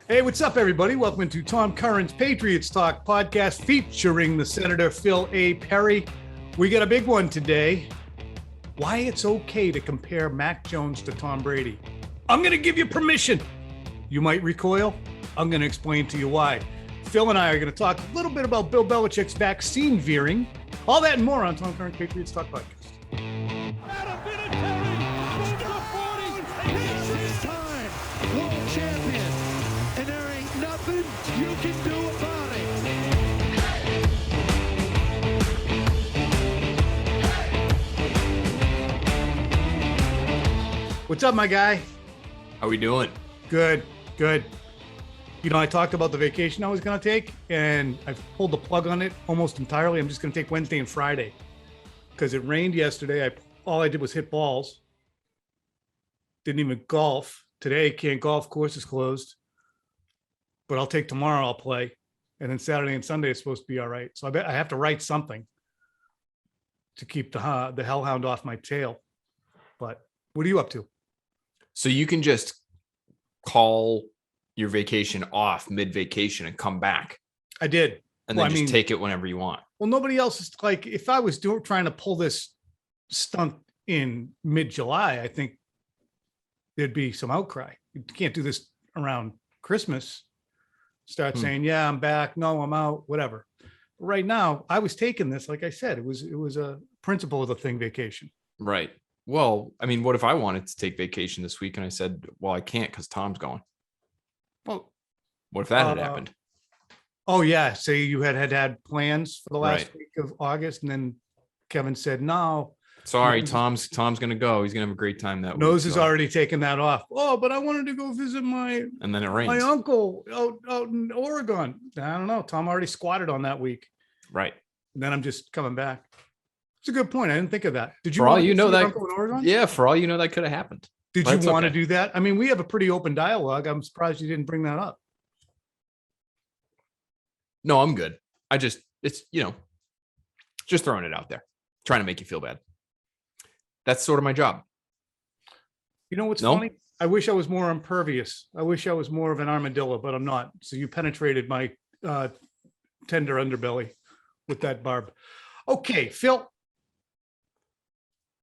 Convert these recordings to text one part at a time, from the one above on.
Hey, what's up, everybody? Welcome to Tom Curran's Patriots Talk Podcast featuring the Senator Phil A. Perry. We got a big one today. Why it's okay to compare Mac Jones to Tom Brady. I'm going to give you permission. You might recoil. I'm going to explain to you why. Phil and I are going to talk a little bit about Bill Belichick's vaccine veering. All that and more on Tom Curran's Patriots Talk Podcast. You can do about it. What's up, my guy? How we doing? Good. You know, I talked about the vacation I was going to take, and I've pulled the plug on it almost entirely. I'm just going to take Wednesday and Friday because it rained yesterday. All I did was hit balls. Didn't even golf. Today, can't golf. Course is closed. But I'll take tomorrow, I'll play. And then Saturday and Sunday is supposed to be all right. So I bet I have to write something to keep the hellhound off my tail. But what are you up to? So you can just call your vacation off mid-vacation and come back. I did. And then take it whenever you want. Well, nobody else is like, if I was trying to pull this stunt in mid-July, I think there'd be some outcry. You can't do this around Christmas. Start saying, yeah, I'm back. No, I'm out, whatever. But right now, I was taking this, like I said, it was a principle of the thing vacation. Right. Well, I mean, what if I wanted to take vacation this week and I said, well, I can't because Tom's going. Well, what if that had happened? Oh, yeah. Say you had plans for the last week of August, and then Kevin said, no. Sorry, Tom's going to go. He's going to have a great time that week. Nose has already taken that off. Oh, but I wanted to go visit and then it rains. My uncle out in Oregon. I don't know. Tom already squatted on that week. Right. And then I'm just coming back. It's a good point. I didn't think of that. Did you? For all you know, that uncle in Oregon? Yeah, for all you know, that could have happened. Did you want to do that? I mean, we have a pretty open dialogue. I'm surprised you didn't bring that up. No, I'm good. It's just throwing it out there, trying to make you feel bad. That's sort of my job. You know what's funny? I wish I was more impervious. I wish I was more of an armadillo, but I'm not. So you penetrated my tender underbelly with that barb. Okay, Phil.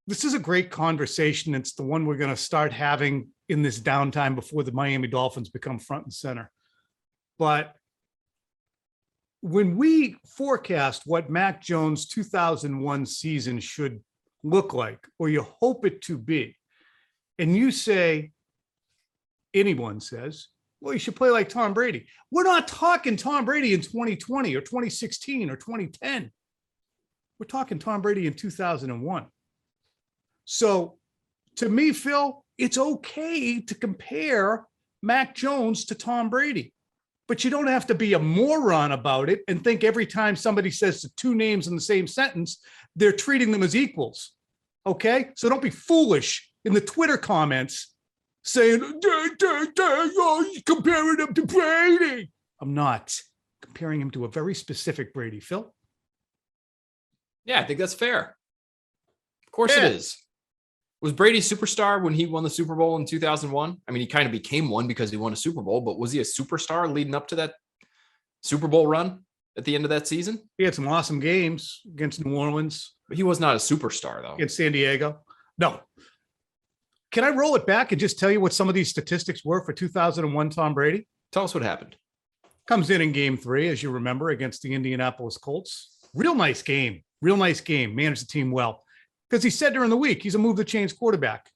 This is a great conversation. It's the one we're going to start having in this downtime before the Miami Dolphins become front and center. But when we forecast what Mac Jones' 2001 season should look like, or you hope it to be, and you say, anyone says, well, you should play like Tom Brady. We're not talking Tom Brady in 2020 or 2016 or 2010. We're talking Tom Brady in 2001. So to me, Phil, it's okay to compare Mac Jones to Tom Brady, but you don't have to be a moron about it and think every time somebody says the two names in the same sentence, they're treating them as equals. Okay. So don't be foolish in the Twitter comments saying, you're comparing him to Brady. I'm not comparing him to a very specific Brady, Phil. Yeah, I think that's fair. Of course it is. Was Brady a superstar when he won the Super Bowl in 2001? I mean, he kind of became one because he won a Super Bowl, but was he a superstar leading up to that Super Bowl run at the end of that season? He had some awesome games against New Orleans. But he was not a superstar, though. Against San Diego. No. Can I roll it back and just tell you what some of these statistics were for 2001 Tom Brady? Tell us what happened. Comes in game 3, as you remember, against the Indianapolis Colts. Real nice game. Managed the team well. Because he said during the week, he's a move the chains quarterback.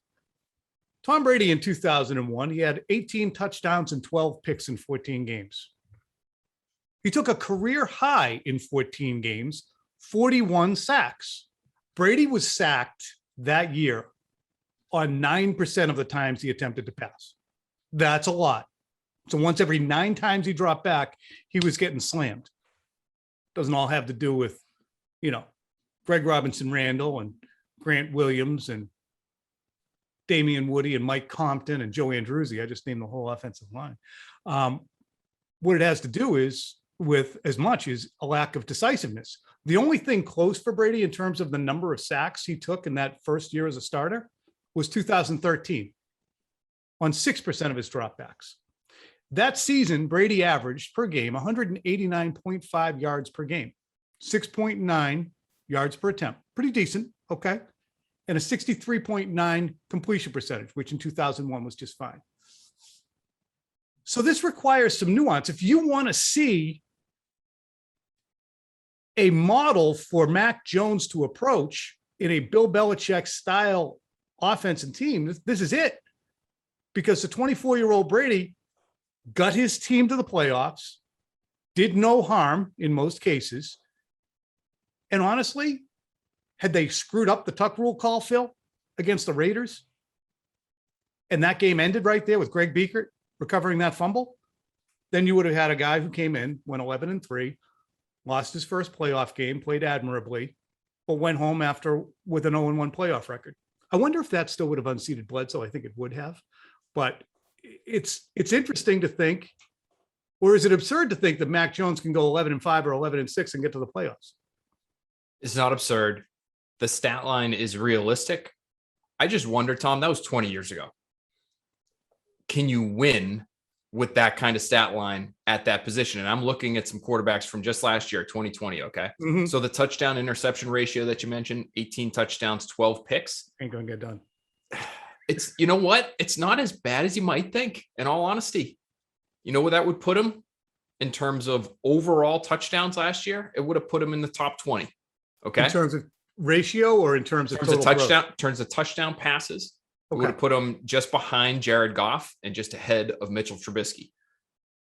Tom Brady in 2001, he had 18 touchdowns and 12 picks in 14 games. He took a career high in 14 games, 41 sacks. Brady was sacked that year on 9% of the times he attempted to pass. That's a lot. So once every 9 times he dropped back, he was getting slammed. Doesn't all have to do with, Greg Robinson Randall and Grant Williams and Damian Woody and Mike Compton and Joe Andruzzi. I just named the whole offensive line. What it has to do is with as much as a lack of decisiveness. The only thing close for Brady in terms of the number of sacks he took in that first year as a starter was 2013 on 6% of his dropbacks. That season, Brady averaged per game 189.5 yards per game, 6.9 yards per attempt. Pretty decent. Okay. And a 63.9 completion percentage, which in 2001 was just fine. So this requires some nuance. If you want to see a model for Mac Jones to approach in a Bill Belichick style offense and team, this is it. Because the 24-year-old Brady got his team to the playoffs, did no harm in most cases. And honestly, had they screwed up the tuck rule call, Phil, against the Raiders, and that game ended right there with Greg Biekert recovering that fumble, then you would have had a guy who came in, went 11-3, lost his first playoff game, played admirably, but went home after with an 0-1 playoff record. I wonder if that still would have unseated Bledsoe. I think it would have, but it's interesting to think, or is it absurd to think that Mac Jones can go 11-5 or 11-6 and get to the playoffs? It's not absurd. The stat line is realistic. I just wonder, Tom, that was 20 years ago. Can you win with that kind of stat line at that position? And I'm looking at some quarterbacks from just last year, 2020. Okay. Mm-hmm. So the touchdown interception ratio that you mentioned, 18 touchdowns, 12 picks. Ain't going to get done. It's, you know what? It's not as bad as you might think, in all honesty. You know where that would put him in terms of overall touchdowns last year? It would have put him in the top 20. Okay. In terms of ratio or in terms of total touchdown, growth? in terms of touchdown passes. Okay. Would have put him just behind Jared Goff and just ahead of Mitchell Trubisky.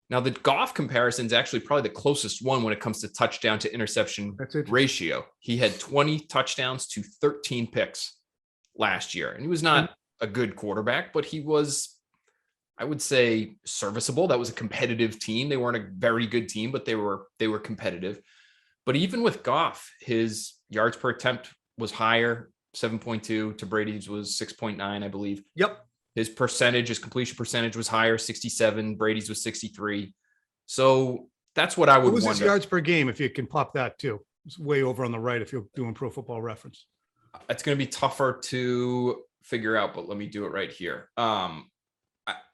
Now, the Goff comparison is actually probably the closest one when it comes to touchdown to interception ratio. He had 20 touchdowns to 13 picks last year. And he was not a good quarterback, but he was, I would say, serviceable. That was a competitive team. They weren't a very good team, but they were competitive. But even with Goff, his yards per attempt was higher, 7.2 to Brady's was 6.9, I believe. Yep. His completion percentage was higher, 67. Brady's was 63. So that's what I would wonder. What was his yards per game, if you can pop that too? It's way over on the right if you're doing Pro Football Reference. It's going to be tougher to figure out, but let me do it right here. I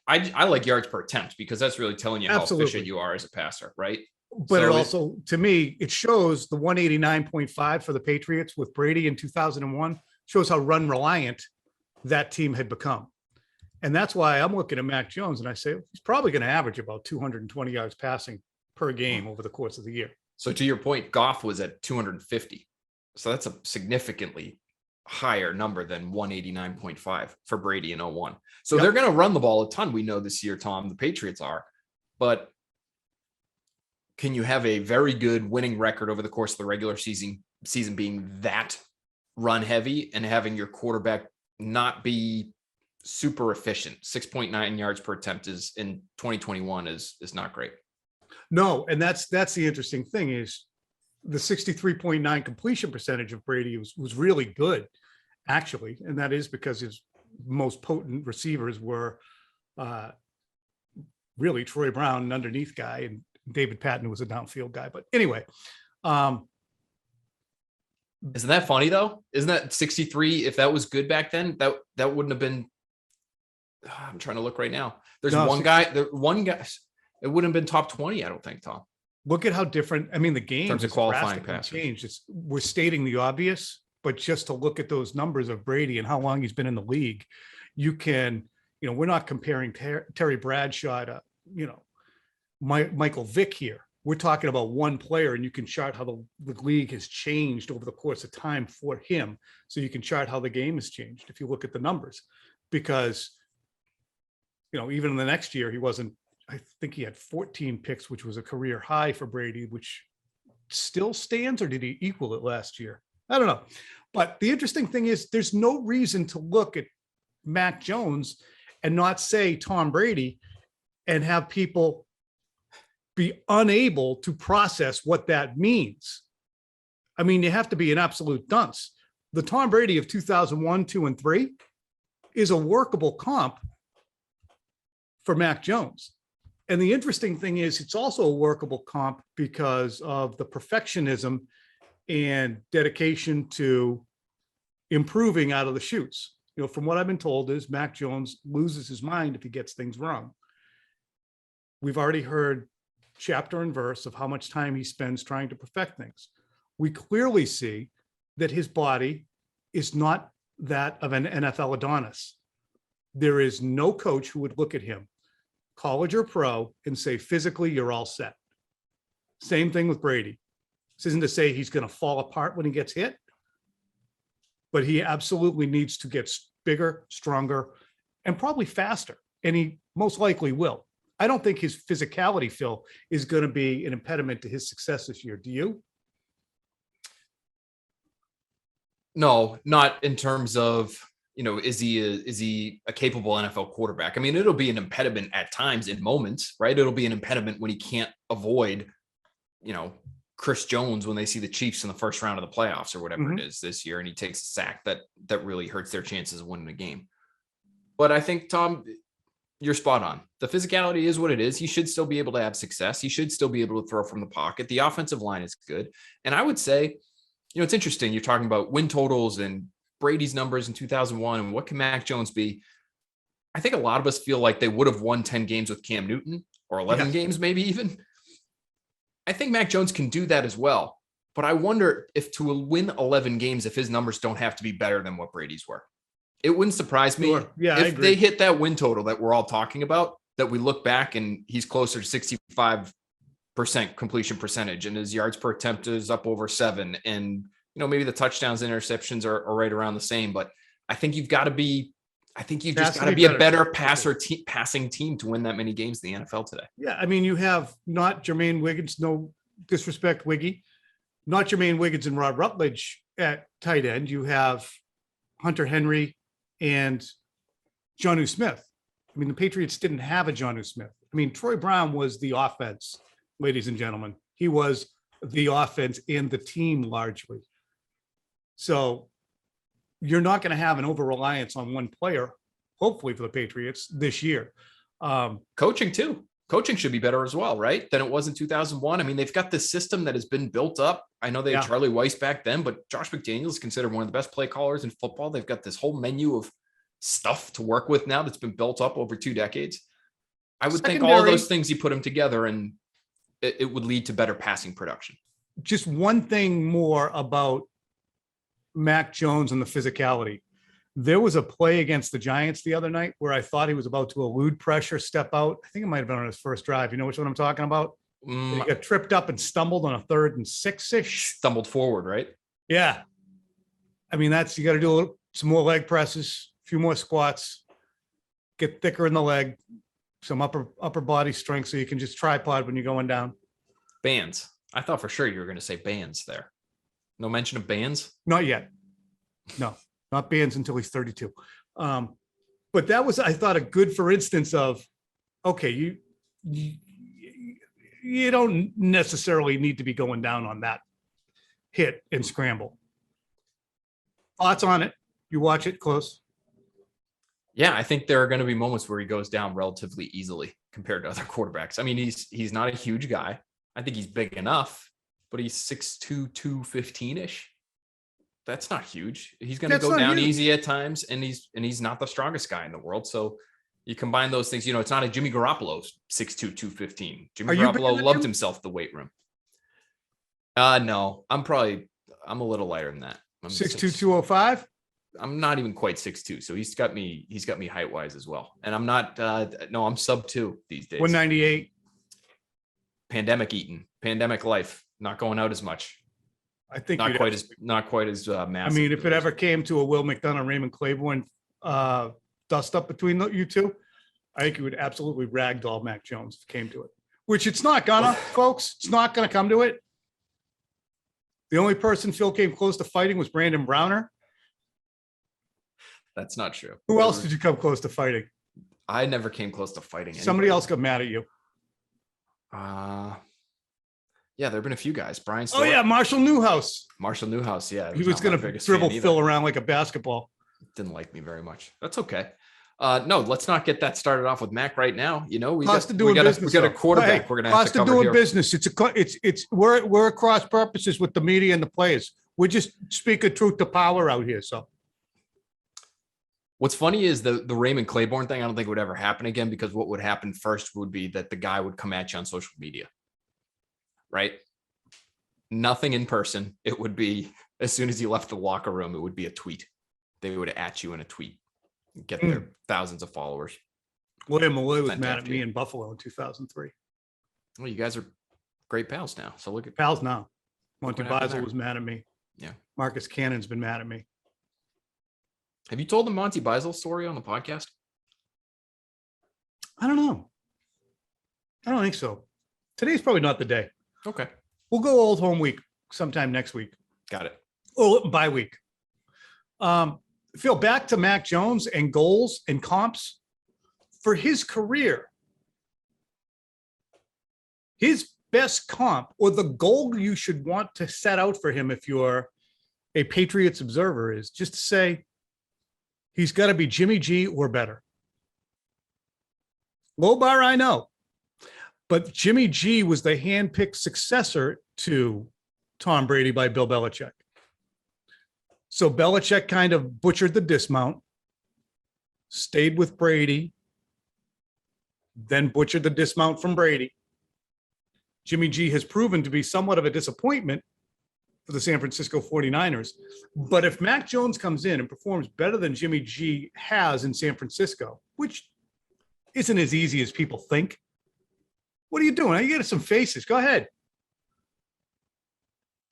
like yards per attempt because that's really telling you how efficient you are as a passer, right? But so it also, to me, it shows the 189.5 for the Patriots with Brady in 2001 shows how run reliant that team had become. And that's why I'm looking at Mac Jones and I say he's probably going to average about 220 yards passing per game over the course of the year. So to your point, Goff was at 250. So that's a significantly higher number than 189.5 for Brady in 01. So they're going to run the ball a ton. We know this year, Tom, the Patriots are, but can you have a very good winning record over the course of the regular season being that run heavy and having your quarterback not be super efficient? 6.9 yards per attempt is in 2021 is not great. No. And that's the interesting thing is the 63.9 completion percentage of Brady was really good actually. And that is because his most potent receivers were really Troy Brown, an underneath guy, and David Patton was a downfield guy. But anyway, isn't that funny though? Isn't that 63? If that was good back then, that wouldn't have been. I'm trying to look right now. There's one guy. It wouldn't have been top 20. I don't think, Tom. Look at how different. I mean, the game in terms of qualifying passes changed. We're stating the obvious, but just to look at those numbers of Brady and how long he's been in the league, you can. We're not comparing Terry Bradshaw to Michael Vick here. We're talking about one player, and you can chart how the league has changed over the course of time for him. So you can chart how the game has changed if you look at the numbers, because, even in the next year, I think he had 14 picks, which was a career high for Brady, which still stands, or did he equal it last year? I don't know. But the interesting thing is there's no reason to look at Mac Jones and not say Tom Brady and have people be unable to process what that means. I mean, you have to be an absolute dunce. The Tom Brady of 2001, 2, and 3 is a workable comp for Mac Jones. And the interesting thing is it's also a workable comp because of the perfectionism and dedication to improving out of the chutes. From what I've been told is Mac Jones loses his mind if he gets things wrong. We've already heard chapter and verse of how much time he spends trying to perfect things. We clearly see that his body is not that of an NFL Adonis. There is no coach who would look at him, college or pro, and say, physically, you're all set. Same thing with Brady. This isn't to say he's going to fall apart when he gets hit, but he absolutely needs to get bigger, stronger, and probably faster. And he most likely will. I don't think his physicality, Phil, is going to be an impediment to his success this year. Do you? No, not in terms of, is he a capable NFL quarterback? I mean, it'll be an impediment at times in moments, right? It'll be an impediment when he can't avoid, Chris Jones when they see the Chiefs in the first round of the playoffs or whatever it is this year, and he takes a sack that really hurts their chances of winning the game. But I think, Tom, you're spot on. The physicality is what it is. He should still be able to have success. He should still be able to throw from the pocket. The offensive line is good. And I would say, it's interesting. You're talking about win totals and Brady's numbers in 2001 and what can Mac Jones be? I think a lot of us feel like they would have won 10 games with Cam Newton or 11 games, maybe even. I think Mac Jones can do that as well. But I wonder if to win 11 games, if his numbers don't have to be better than what Brady's were. It wouldn't surprise me if they hit that win total that we're all talking about, that we look back and he's closer to 65% completion percentage and his yards per attempt is up over 7. And, maybe the touchdowns and interceptions are right around the same, but I think you've got to be, just got to be a better passing team to win that many games in the NFL today. Yeah. I mean, you have not Jermaine Wiggins, no disrespect, Wiggy, not Jermaine Wiggins and Rob Rutledge at tight end. You have Hunter Henry and Jonnu Smith. I mean, the Patriots didn't have a Jonnu Smith. I mean, Troy Brown was the offense, ladies and gentlemen. He was the offense and the team largely. So you're not going to have an over-reliance on one player, hopefully for the Patriots this year. Coaching too. Coaching should be better as well, right? Than it was in 2001. I mean, they've got this system that has been built up. I know they had Charlie Weiss back then, but Josh McDaniels is considered one of the best play callers in football. They've got this whole menu of stuff to work with now that's been built up over 2 decades. I would think all those things, you put them together and it would lead to better passing production. Just one thing more about Mac Jones and the physicality. There was a play against the Giants the other night where I thought he was about to elude pressure, step out. I think it might have been on his first drive. You know which one I'm talking about? He got tripped up and stumbled on a 3rd and 6-ish. Stumbled forward, right? Yeah. I mean, you got to do some more leg presses, a few more squats, get thicker in the leg, some upper body strength so you can just tripod when you're going down. Bands. I thought for sure you were going to say bands there. No mention of bands? Not yet. No, not bands until he's 32. But that was, I thought, a good for instance of, okay, you don't necessarily need to be going down on that hit and scramble. Thoughts on it? You watch it close? Yeah, I think there are going to be moments where he goes down relatively easily compared to other quarterbacks. I mean, he's not a huge guy. I think he's big enough, but he's 6'2", 215-ish. That's not huge. He's going to go down easy at times, and he's not the strongest guy in the world. So you combine those things, it's not a Jimmy Garoppolo's 6'2", 215. Jimmy Garoppolo loved himself the weight room. No, I'm a little lighter than that. I'm 6'2", 205. I'm not even quite 6'2", so he's got me height wise as well. And I'm not. No, I'm sub 2 these days. 198. Pandemic eating, pandemic life, not going out as much. I think not quite as massive. I mean, if it ever came to a Will McDonough, Raymond Claiborne dust up between you two, I think you would absolutely ragdoll Mac Jones if it came to it. Which it's not gonna, folks. It's not gonna come to it. The only person Phil came close to fighting was Brandon Browner. That's not true. Who else did you come close to fighting? I never came close to fighting. Somebody else got mad at you. Yeah, there have been a few guys. Brian Stewart. Oh yeah, Marshall Newhouse. Yeah, he was going to dribble Phil around like a basketball. Didn't like me very much. That's okay. No, let's not get that started off with Mac right now. We got a quarterback. We're going to have to cover doing here. Business. We're across purposes with the media and the players. We're just speaking truth to power out here. So What's funny is the Raymond Claiborne thing. I don't think would ever happen again, because what would happen first would be that the guy would come at you on social media, right? Nothing in person. It would be, as soon as you left the locker room, it would be a tweet. They would at you in a tweet, get their thousands of followers. William Malloy was Sent mad at after me you. in Buffalo in 2003. Well, you guys are great pals now. So look at Pals now. Monty what happened Beisel there. was mad at me. Yeah. Marcus Cannon's been mad at me. Have you told the Monty Beisel story on the podcast? I don't know. I don't think so. Today's probably not the day. Okay. We'll go old home week sometime next week. Got it. Or bye week. Phil, back to Mac Jones and goals and comps for his career. His best comp, or the goal you should want to set out for him if you're a Patriots observer, is just to say he's got to be Jimmy G or better. Low bar, I know. But Jimmy G was the handpicked successor to Tom Brady by Bill Belichick. So Belichick kind of butchered the dismount, stayed with Brady, then butchered the dismount from Brady. Jimmy G has proven to be somewhat of a disappointment for the San Francisco 49ers. But if Mac Jones comes in and performs better than Jimmy G has in San Francisco, which isn't as easy as people think, what are you doing? You get some faces. Go ahead.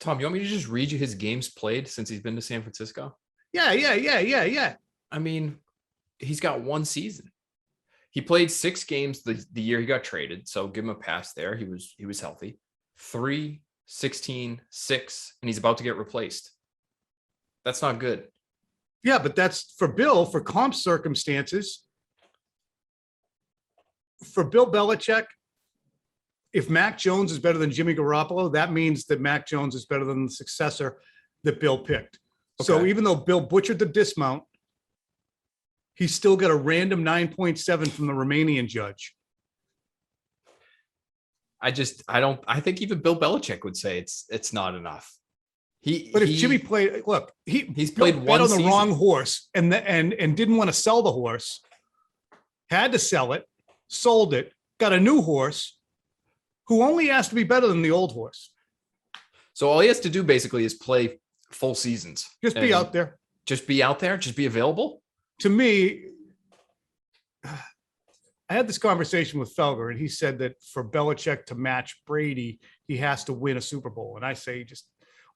Tom, you want me to just read you his games played since he's been to San Francisco? Yeah. I mean, he's got one season. He played 6 games the year he got traded, so give him a pass there. He was healthy. 3, 16, 6, and he's about to get replaced. That's not good. Yeah, but that's for Bill, for comp circumstances. For Bill Belichick, if Mac Jones is better than Jimmy Garoppolo, that means that Mac Jones is better than the successor that Bill picked. So Okay. even though Bill butchered the dismount, he's still got a random 9.7 from the Romanian judge. I think even Bill Belichick would say it's not enough. But if Jimmy played, look, he's played bet one on the season. wrong horse and didn't want to sell the horse, had to sell it, sold it, got a new horse who only has to be better than the old horse. So all he has to do basically is play full seasons. Just be out there. Just be out there. Just be available. To me, I had this conversation with Felger, and he said that for Belichick to match Brady, he has to win a Super Bowl. And I say just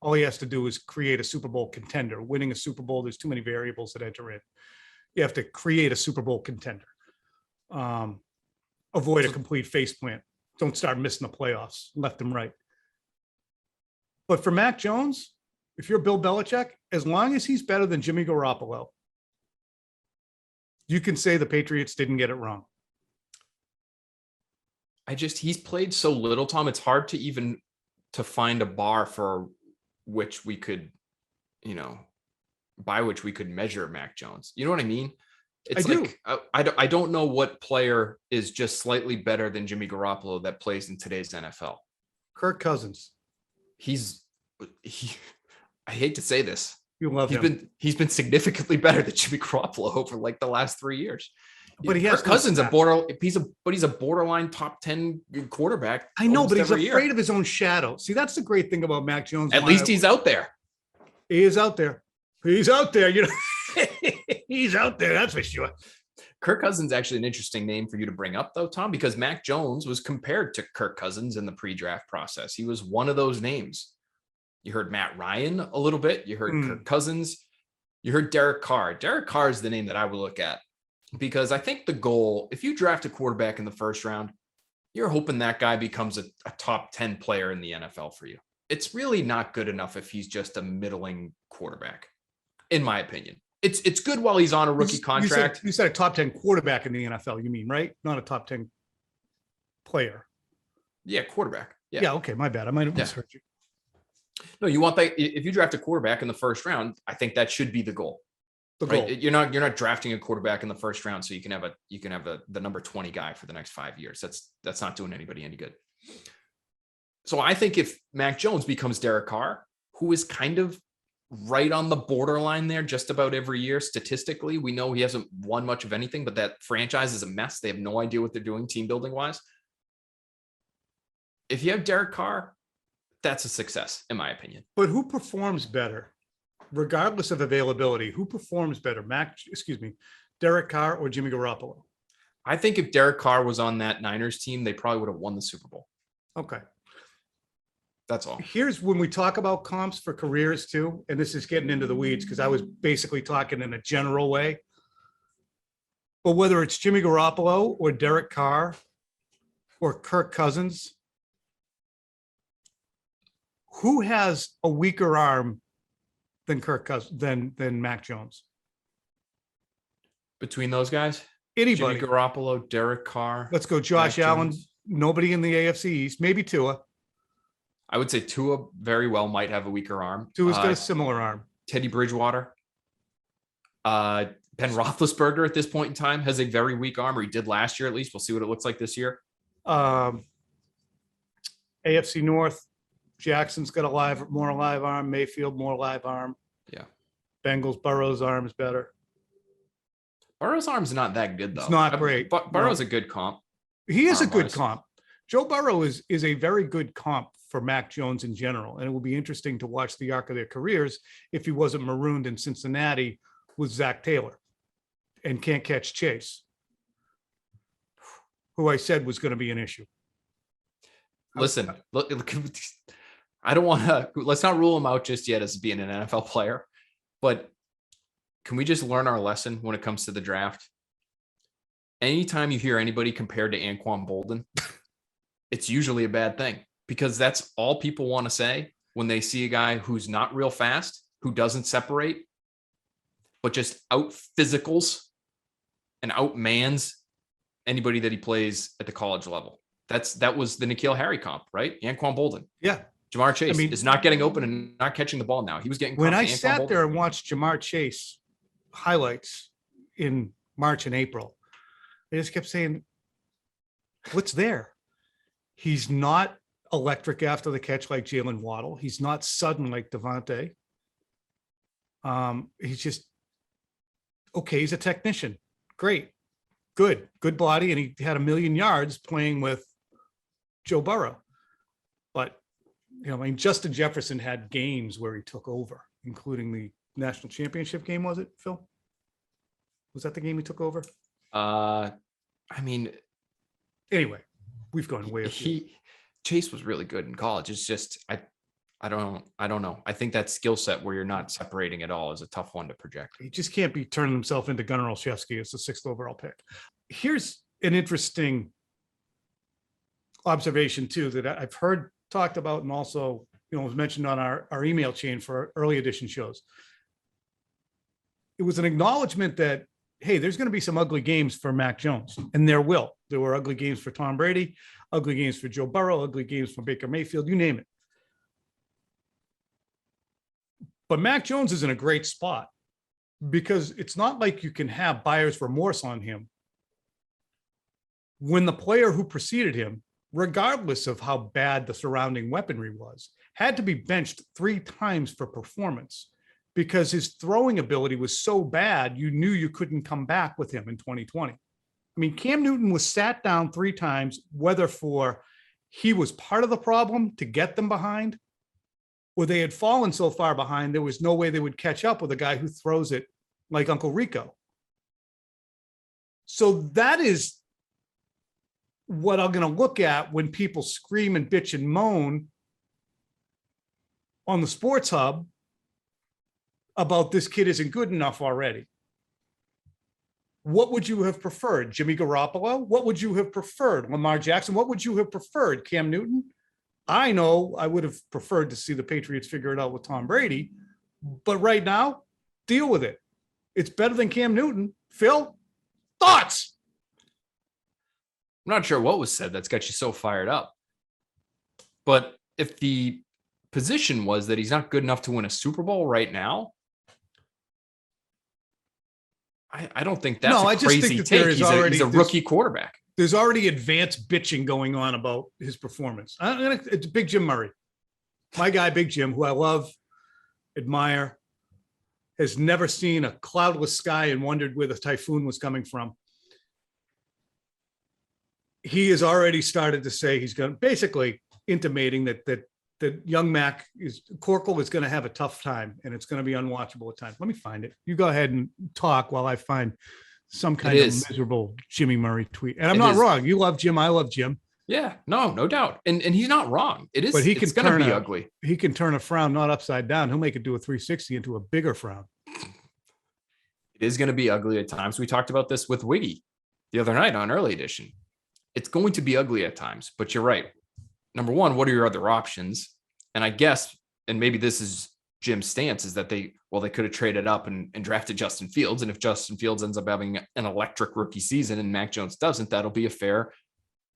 all he has to do is create a Super Bowl contender. Winning a Super Bowl, there's too many variables that enter in. You have to create a Super Bowl contender. Avoid a complete faceplant. Don't start missing the playoffs left and right. But for Mac Jones, if you're Bill Belichick, as long as he's better than Jimmy Garoppolo, you can say the Patriots didn't get it wrong. He's played so little, Tom. It's hard to find a bar for which we could, by which we could measure Mac Jones. You know what I mean? It's I don't know what player is just slightly better than Jimmy Garoppolo that plays in today's NFL. Kirk Cousins. I hate to say this. You love him. He's been significantly better than Jimmy Garoppolo over like the last 3 years. But he has Kirk Cousins he's a borderline top 10 quarterback. I know, but he's every afraid year. of his own shadow. See, that's the great thing about Mac Jones. At least he's out there. He is out there. He's out there. He's out there. That's for sure. Kirk Cousins actually an interesting name for you to bring up, though, Tom, because Mac Jones was compared to Kirk Cousins in the pre-draft process. He was one of those names. You heard Matt Ryan a little bit. You heard Kirk Cousins. You heard Derek Carr. Derek Carr is the name that I would look at because I think the goal, if you draft a quarterback in the first round, you're hoping that guy becomes a top 10 player in the NFL for you. It's really not good enough if he's just a middling quarterback, in my opinion. It's good while he's on a rookie contract. You said a top 10 quarterback in the NFL, you mean, right? Not a top 10 player. Yeah, quarterback. Yeah, okay, my bad. I might have misheard you. No, you want that. If you draft a quarterback in the first round, I think that should be the goal. Goal. You're not drafting a quarterback in the first round so you can have the number 20 guy for the next 5 years. That's not doing anybody any good. So I think if Mac Jones becomes Derek Carr, who is kind of right on the borderline there just about every year. Statistically, we know he hasn't won much of anything, but that franchise is a mess. They have no idea what they're doing team building wise. If you have Derek Carr, that's a success, in my opinion. But who performs better, regardless of availability? Who performs better, Derek Carr or Jimmy Garoppolo? I think if Derek Carr was on that Niners team, they probably would have won the Super Bowl. Okay. That's all. Here's when we talk about comps for careers too, and this is getting into the weeds because I was basically talking in a general way. But whether it's Jimmy Garoppolo or Derek Carr or Kirk Cousins, who has a weaker arm than Kirk Cousins than Mac Jones? Between those guys, Anybody? Jimmy Garoppolo, Derek Carr. Let's go. Josh Mac Allen. Jones. Nobody in the AFC East. Maybe Tua. I would say Tua very well might have a weaker arm. Tua's got a similar arm. Teddy Bridgewater. Ben Roethlisberger at this point in time has a very weak arm, or he did last year at least. We'll see what it looks like this year. AFC North. Jackson's got a more live arm. Mayfield, more live arm. Yeah. Bengals, Burrow's arm is better. Burrow's arm's not that good, though. It's not great. Burrow's a good comp. He is a good arm-wise. comp. Joe Burrow is a very good comp for Mac Jones in general. And it will be interesting to watch the arc of their careers if he wasn't marooned in Cincinnati with Zach Taylor and can't catch Chase, who I said was going to be an issue. Listen, look, I don't want to, let's not rule him out just yet as being an NFL player, but can we just learn our lesson when it comes to the draft? Anytime you hear anybody compared to Anquan Bolden, it's usually a bad thing, because that's all people want to say when they see a guy who's not real fast, who doesn't separate, but just out physicals and outmans anybody that he plays at the college level. That was the N'Keal Harry comp, right? Anquan Bolden. Yeah. Jamar Chase is not getting open and not catching the ball now. He was getting when I Anquan sat Bolden. there and watched Jamar Chase highlights in March and April, I just kept saying, what's there? He's not electric after the catch like Jalen Waddle. He's not sudden like Devontae. He's just okay. He's a technician. Great, good body, and he had 1 million yards playing with Joe Burrow. But Justin Jefferson had games where he took over, including the national championship game. Was it, Phil? Was that the game he took over? Anyway, we've gone way. Chase was really good in college. It's just I don't know. I think that skill set where you're not separating at all is a tough one to project. He just can't be turning himself into Gunnar Olszewski as the 6th overall pick. Here's an interesting observation too that I've heard talked about, and also was mentioned on our email chain for early edition shows. It was an acknowledgement that, hey, there's going to be some ugly games for Mac Jones, and there will. There were ugly games for Tom Brady, ugly games for Joe Burrow, ugly games for Baker Mayfield, you name it. But Mac Jones is in a great spot because it's not like you can have buyer's remorse on him when the player who preceded him, regardless of how bad the surrounding weaponry was, had to be benched 3 times for performance because his throwing ability was so bad, you knew you couldn't come back with him in 2020. I mean, Cam Newton was sat down 3 times, whether for he was part of the problem to get them behind, or they had fallen so far behind, there was no way they would catch up with a guy who throws it like Uncle Rico. So that is what I'm going to look at when people scream and bitch and moan on the Sports Hub about this kid isn't good enough already. What would you have preferred? Jimmy Garoppolo? What would you have preferred? Lamar Jackson? What would you have preferred? Cam Newton? I know I would have preferred to see the Patriots figure it out with Tom Brady, but right now, deal with it. It's better than Cam Newton. Phil, thoughts? I'm not sure what was said that's got you so fired up. But if the position was that he's not good enough to win a Super Bowl right now, I don't think that's a crazy take. He's a rookie quarterback. There's already advanced bitching going on about his performance. It's Big Jim Murray. My guy, Big Jim, who I love, admire. has never seen a cloudless sky and wondered where the typhoon was coming from. He has already started to say he's going to basically intimating that young Mac Corkle is going to have a tough time and it's going to be unwatchable at times. Let me find it. You go ahead and talk while I find some kind of miserable Jimmy Murray tweet. And I'm not wrong. You love Jim. I love Jim. Yeah, no doubt. And he's not wrong. It is, but it's going to be ugly. He can turn a frown not upside down. He'll make it do a 360 into a bigger frown. It is going to be ugly at times. We talked about this with Wiggy the other night on Early Edition. It's going to be ugly at times, but you're right. Number one, what are your other options? And I guess, and maybe this is Jim's stance, is that they could have traded up and drafted Justin Fields. And if Justin Fields ends up having an electric rookie season and Mac Jones doesn't, that'll be a fair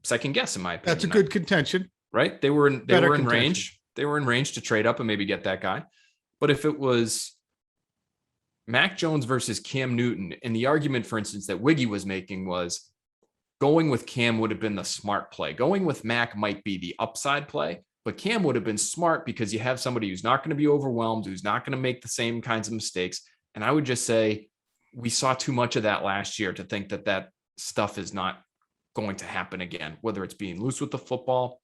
second guess, in my opinion. That's a good contention. Right? They were in range. They were in range to trade up and maybe get that guy. But if it was Mac Jones versus Cam Newton, and the argument, for instance, that Wiggy was making was going with Cam would have been the smart play. Going with Mac might be the upside play, but Cam would have been smart because you have somebody who's not going to be overwhelmed, who's not going to make the same kinds of mistakes. And I would just say we saw too much of that last year to think that stuff is not going to happen again, whether it's being loose with the football,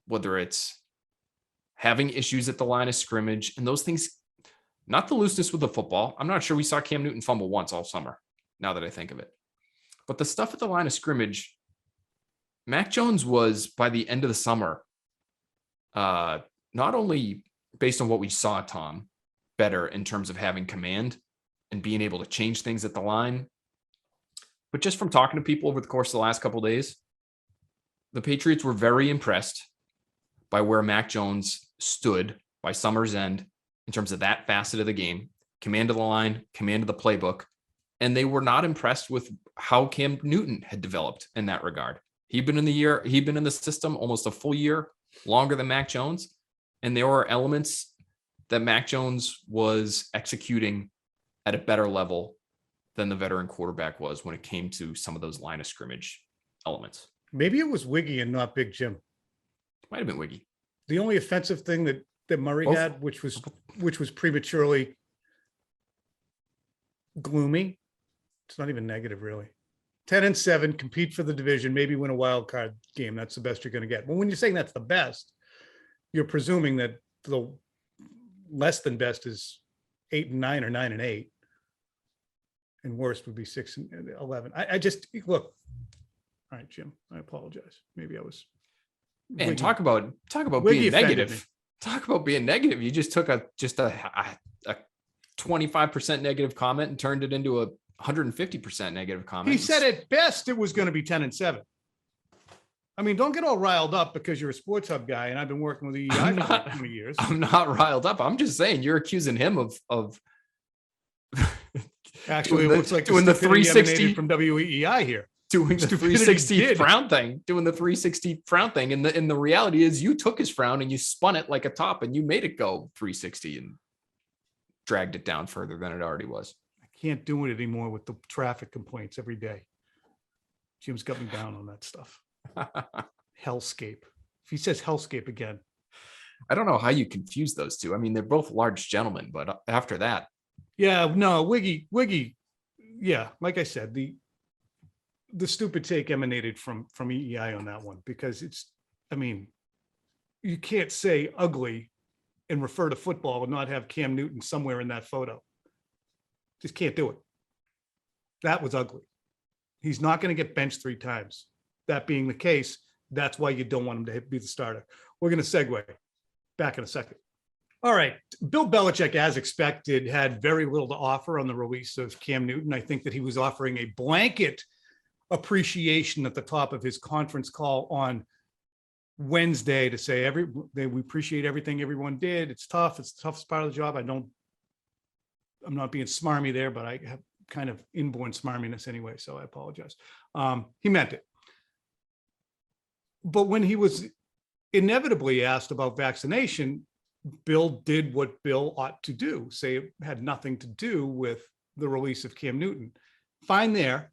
whether it's having issues at the line of scrimmage, and those things, not the looseness with the football. I'm not sure we saw Cam Newton fumble once all summer, now that I think of it. But the stuff at the line of scrimmage, Mac Jones was, by the end of the summer, not only based on what we saw, Tom, better in terms of having command and being able to change things at the line, but just from talking to people over the course of the last couple of days, the Patriots were very impressed by where Mac Jones stood by summer's end in terms of that facet of the game, command of the line, command of the playbook. And they were not impressed with how Cam Newton had developed in that regard. He'd been in the system almost a full year, longer than Mac Jones. And there were elements that Mac Jones was executing at a better level than the veteran quarterback was when it came to some of those line of scrimmage elements. Maybe it was Wiggy and not Big Jim. Might have been Wiggy. The only offensive thing that Murray had, which was prematurely gloomy. It's not even negative, really. 10-7, compete for the division, maybe win a wild card game. That's the best you're going to get. Well, when you're saying that's the best, you're presuming that the less than best is 8-9 or 9-8, and worst would be 6-11. I just look. All right, Jim. I apologize. Maybe I was. Man, talk about being negative. Talk about being negative. You just took a 25% negative comment and turned it into a 150% negative comment. He said at best it was going to be 10-7. I mean, don't get all riled up because you're a Sports Hub guy and I've been working with the EI for 20 years. I'm not riled up. I'm just saying you're accusing him of actually it looks like doing the 360 from WEEI here. Doing the 360 frown thing, doing the 360 frown thing. And the reality is you took his frown and you spun it like a top and you made it go 360 and dragged it down further than it already was. Can't do it anymore with the traffic complaints every day. Jim's got me down on that stuff. Hellscape. If he says hellscape again. I don't know how you confuse those two. I mean, they're both large gentlemen, but after that. Yeah, no, Wiggy. Yeah, like I said, the stupid take emanated from EEI on that one because you can't say ugly and refer to football and not have Cam Newton somewhere in that photo. Just can't do it. That was ugly. He's not going to get benched 3 times. That being the case, that's why you don't want him to be the starter. We're going to segue back in a second. All right. Bill Belichick, as expected, had very little to offer on the release of Cam Newton. I think that he was offering a blanket appreciation at the top of his conference call on Wednesday to say we appreciate everything everyone did. It's tough. It's the toughest part of the job. I'm not being smarmy there, but I have kind of inborn smarminess anyway, so I apologize. He meant it. But when he was inevitably asked about vaccination, Bill did what Bill ought to do, say it had nothing to do with the release of Cam Newton. Fine there.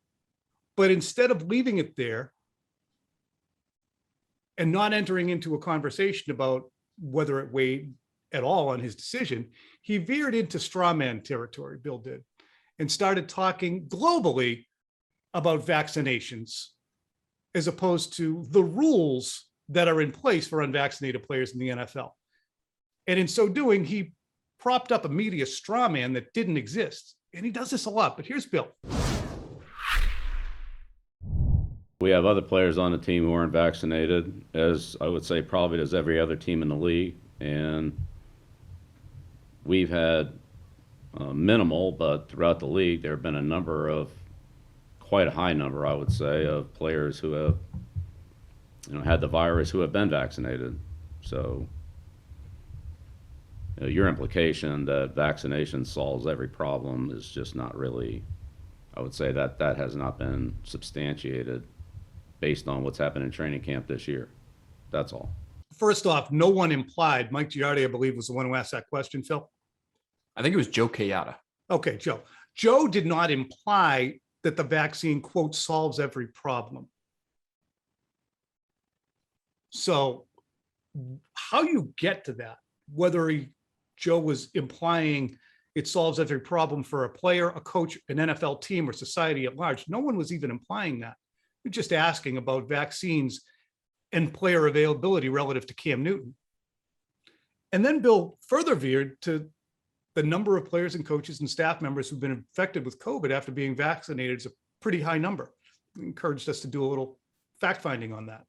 But instead of leaving it there and not entering into a conversation about whether it weighed at all on his decision, he veered into straw man territory, Bill did, and started talking globally about vaccinations as opposed to the rules that are in place for unvaccinated players in the NFL. And in so doing, he propped up a media straw man that didn't exist. And he does this a lot, but here's Bill. We have other players on the team who aren't vaccinated, as I would say probably as every other team in the league. And we've had minimal, but throughout the league, there have been a number of, quite a high number, I would say, of players who have, had the virus who have been vaccinated. So your implication that vaccination solves every problem is just not really, I would say that has not been substantiated based on what's happened in training camp this year. That's all. First off, no one implied, Mike Giardi, I believe, was the one who asked that question, Phil. I think it was Joe Kayada. Okay, Joe. Joe did not imply that the vaccine, quote, solves every problem. So how you get to that, whether Joe was implying it solves every problem for a player, a coach, an NFL team, or society at large, no one was even implying that. We're just asking about vaccines and player availability relative to Cam Newton. And then Bill further veered to the number of players and coaches and staff members who've been infected with COVID after being vaccinated is a pretty high number. He encouraged us to do a little fact finding on that.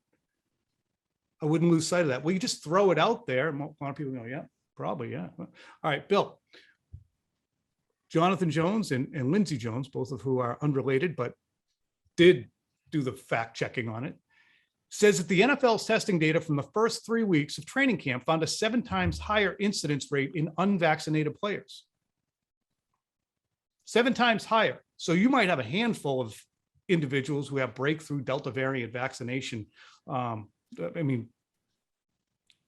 I wouldn't lose sight of that. Well, you just throw it out there. And a lot of people go, yeah, probably, yeah. All right, Bill. Jonathan Jones and Lindsey Jones, both of who are unrelated, but did do the fact checking on it, says that the NFL's testing data from the first 3 weeks of training camp found a 7 times higher incidence rate in unvaccinated players. 7 times higher. So you might have a handful of individuals who have breakthrough Delta variant vaccination,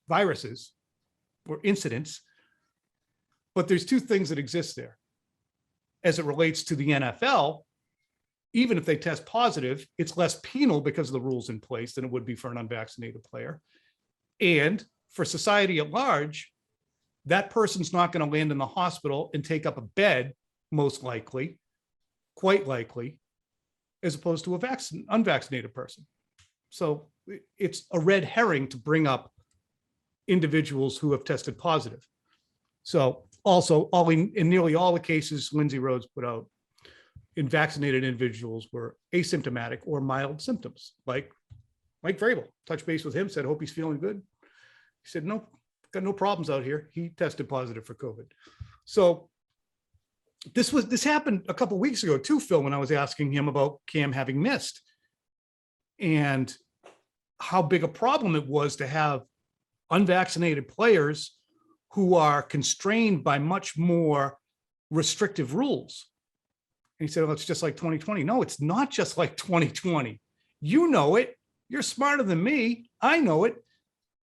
viruses or incidents, but there's 2 things that exist there. As it relates to the NFL, even if they test positive, it's less penal because of the rules in place than it would be for an unvaccinated player. And for society at large, that person's not going to land in the hospital and take up a bed, most likely, quite likely, as opposed to unvaccinated person. So it's a red herring to bring up individuals who have tested positive. So also, in nearly all the cases Lindsey Rhodes put out, in vaccinated individuals were asymptomatic or mild symptoms, like Mike Vrabel. Touched base with him, said, hope he's feeling good. He said, no, got no problems out here. He tested positive for COVID. So this happened a couple of weeks ago too, Phil, when I was asking him about Cam having missed and how big a problem it was to have unvaccinated players who are constrained by much more restrictive rules. And he said, well, it's just like 2020. No, it's not just like 2020. You know it. You're smarter than me. I know it.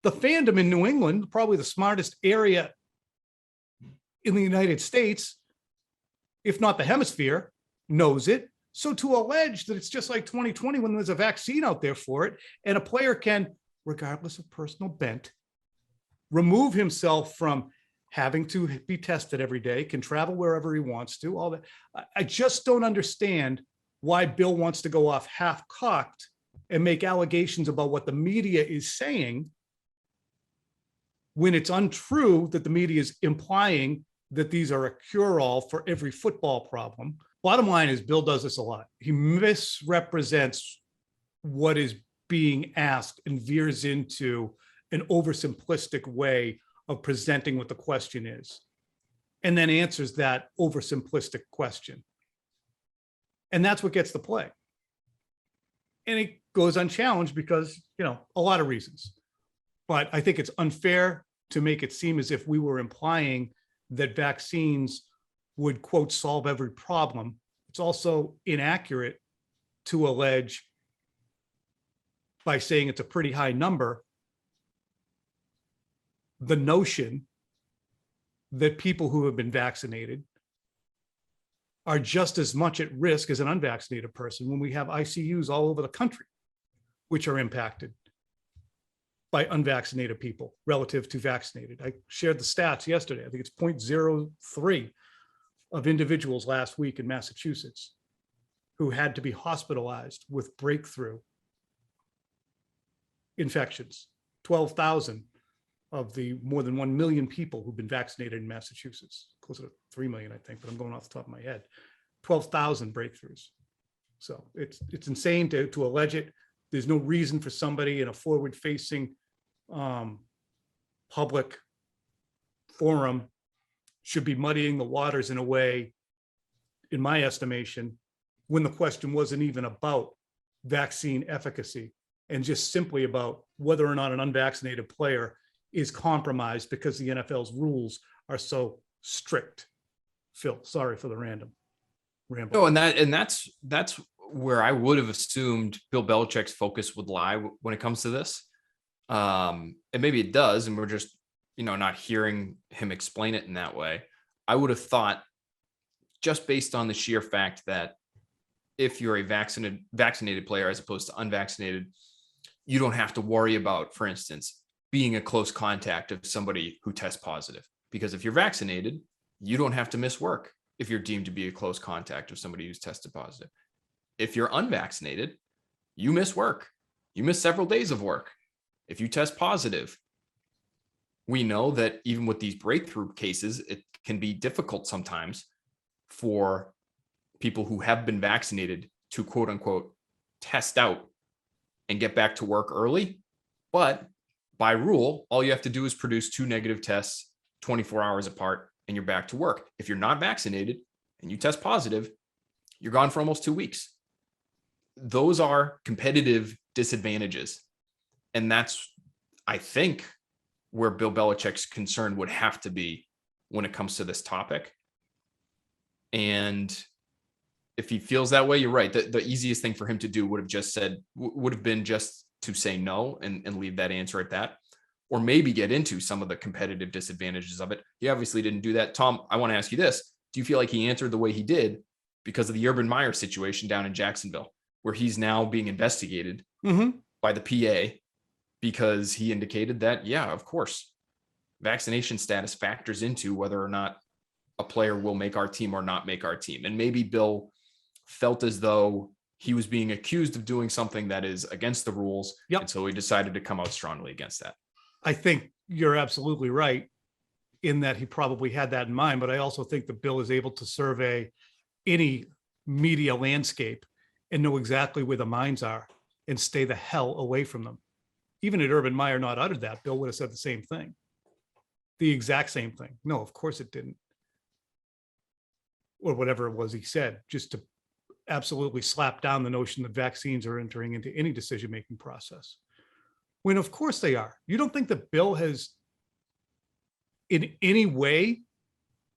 The fandom in New England, probably the smartest area in the United States, if not the hemisphere, knows it. So to allege that it's just like 2020 when there's a vaccine out there for it, and a player can, regardless of personal bent, remove himself from having to be tested every day, can travel wherever he wants to, all that. I just don't understand why Bill wants to go off half-cocked and make allegations about what the media is saying when it's untrue that the media is implying that these are a cure-all for every football problem. Bottom line is Bill does this a lot. He misrepresents what is being asked and veers into an oversimplistic way of presenting what the question is, and then answers that oversimplistic question. And that's what gets the play. And it goes unchallenged because, a lot of reasons. But I think it's unfair to make it seem as if we were implying that vaccines would, quote, solve every problem. It's also inaccurate to allege by saying it's a pretty high number, the notion that people who have been vaccinated are just as much at risk as an unvaccinated person when we have ICUs all over the country, which are impacted by unvaccinated people relative to vaccinated. I shared the stats yesterday. I think it's 0.03 of individuals last week in Massachusetts who had to be hospitalized with breakthrough infections. 12,000 of the more than 1 million people who've been vaccinated in Massachusetts, closer to 3 million, I think, but I'm going off the top of my head, 12,000 breakthroughs. So it's insane to allege it. There's no reason for somebody in a forward-facing public forum should be muddying the waters in a way, in my estimation, when the question wasn't even about vaccine efficacy and just simply about whether or not an unvaccinated player is compromised because the NFL's rules are so strict. Phil, sorry for the ramble. No, and that's where I would have assumed Bill Belichick's focus would lie when it comes to this. And maybe it does, and we're just, not hearing him explain it in that way. I would have thought, just based on the sheer fact that if you're a vaccinated player as opposed to unvaccinated, you don't have to worry about, for instance, being a close contact of somebody who tests positive. Because if you're vaccinated, you don't have to miss work if you're deemed to be a close contact of somebody who's tested positive. If you're unvaccinated, you miss work. You miss several days of work if you test positive. We know that even with these breakthrough cases, it can be difficult sometimes for people who have been vaccinated to quote unquote test out and get back to work early. But by rule, all you have to do is produce 2 negative tests 24 hours apart and you're back to work. If you're not vaccinated and you test positive, you're gone for almost 2 weeks. Those are competitive disadvantages. And that's, I think, where Bill Belichick's concern would have to be when it comes to this topic. And if he feels that way, you're right. The easiest thing for him to do would have been just to say no and leave that answer at that, or maybe get into some of the competitive disadvantages of it. He obviously didn't do that. Tom, I want to ask you this. Do you feel like he answered the way he did because of the Urban Meyer situation down in Jacksonville, where he's now being investigated by the PA because he indicated that, yeah, of course, vaccination status factors into whether or not a player will make our team or not make our team. And maybe Bill felt as though he was being accused of doing something that is against the rules. Yep. And so he decided to come out strongly against that. I think you're absolutely right in that he probably had that in mind, but I also think that Bill is able to survey any media landscape and know exactly where the minds are and stay the hell away from them. Even had Urban Meyer not uttered that, Bill would have said the same thing. The exact same thing. No, of course it didn't. Or whatever it was he said, just to absolutely slap down the notion that vaccines are entering into any decision-making process. When of course they are. You don't think that Bill has in any way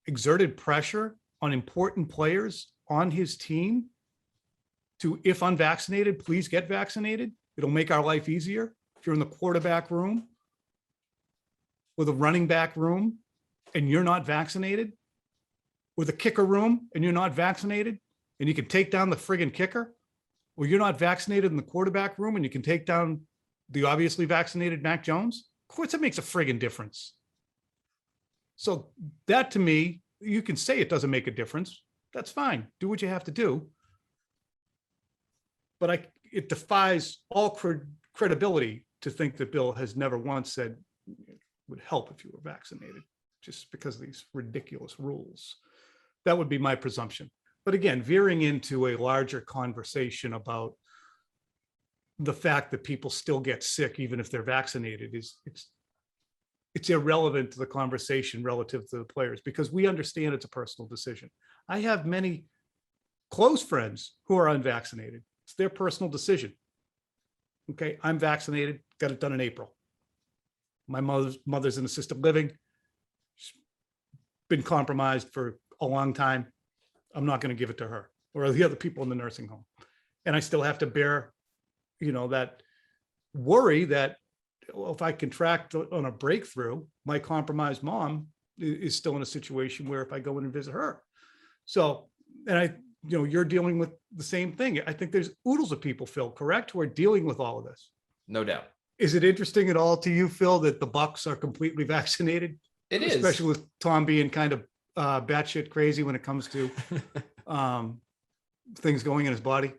exerted pressure on important players on his team to, if unvaccinated, please get vaccinated. It'll make our life easier. If you're in the quarterback room or the running back room and you're not vaccinated, or the kicker room and you're not vaccinated and you can take down the friggin' kicker, or you're not vaccinated in the quarterback room and you can take down the obviously vaccinated Mac Jones, of course it makes a friggin' difference. So that, to me, you can say it doesn't make a difference. That's fine. Do what you have to do. But it defies all credibility to think that Bill has never once said it would help if you were vaccinated, just because of these ridiculous rules. That would be my presumption. But again, veering into a larger conversation about the fact that people still get sick even if they're vaccinated it's irrelevant to the conversation relative to the players, because we understand it's a personal decision. I have many close friends who are unvaccinated. It's their personal decision. Okay, I'm vaccinated, got it done in April. My mother's in assisted living. She's been compromised for a long time. I'm not going to give it to her or the other people in the nursing home. And I still have to bear, that worry that if I contract on a breakthrough, my compromised mom is still in a situation where if I go in and visit her. So, and you're dealing with the same thing. I think there's oodles of people, Phil, correct, who are dealing with all of this. No doubt. Is it interesting at all to you, Phil, that the Bucks are completely vaccinated? It is. Especially with Tom being kind of batshit crazy when it comes to things going in his body.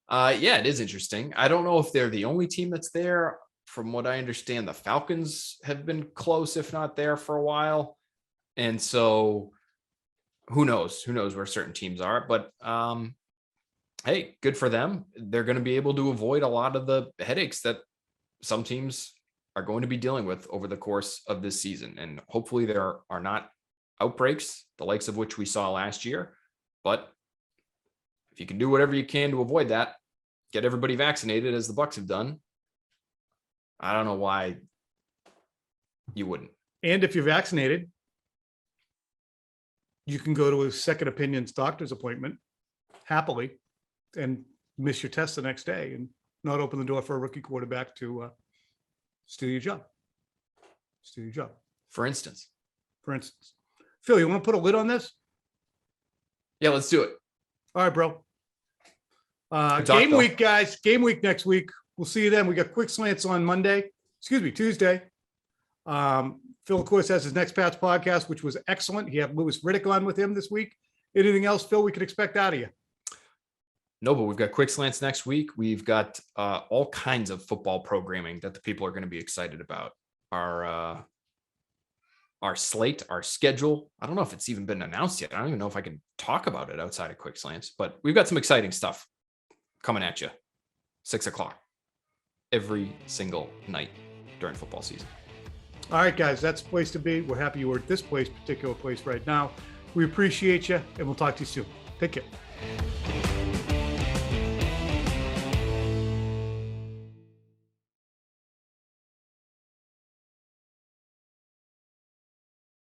Yeah, it is interesting. I don't know if they're the only team that's there. From what I understand, the Falcons have been close, if not there, for a while. And so who knows? Who knows where certain teams are? But hey, good for them. They're going to be able to avoid a lot of the headaches that some teams are going to be dealing with over the course of this season. And hopefully there are not outbreaks, the likes of which we saw last year. But if you can do whatever you can to avoid that, get everybody vaccinated as the Bucks have done. I don't know why you wouldn't. And if you're vaccinated, you can go to a second opinions doctor's appointment happily and miss your test the next day and not open the door for a rookie quarterback to steal your job. Steal your job. For instance. Phil, you want to put a lid on this? Yeah, let's do it. All right, bro. Game week, guys. Game week next week. We'll see you then. We got quick slants on Tuesday. Phil, of course, has his Next Pats podcast, which was excellent. He had Lewis Riddick on with him this week. Anything else, Phil, we could expect out of you? No, but we've got quick slants next week. We've got all kinds of football programming that the people are going to be excited about. Our slate, our schedule. I don't know if it's even been announced yet. I don't even know if I can talk about it outside of quick slants, but we've got some exciting stuff coming at you. 6:00 every single night during football season. All right, guys, that's the place to be. We're happy you were at this particular place right now. We appreciate you, and we'll talk to you soon. Take care.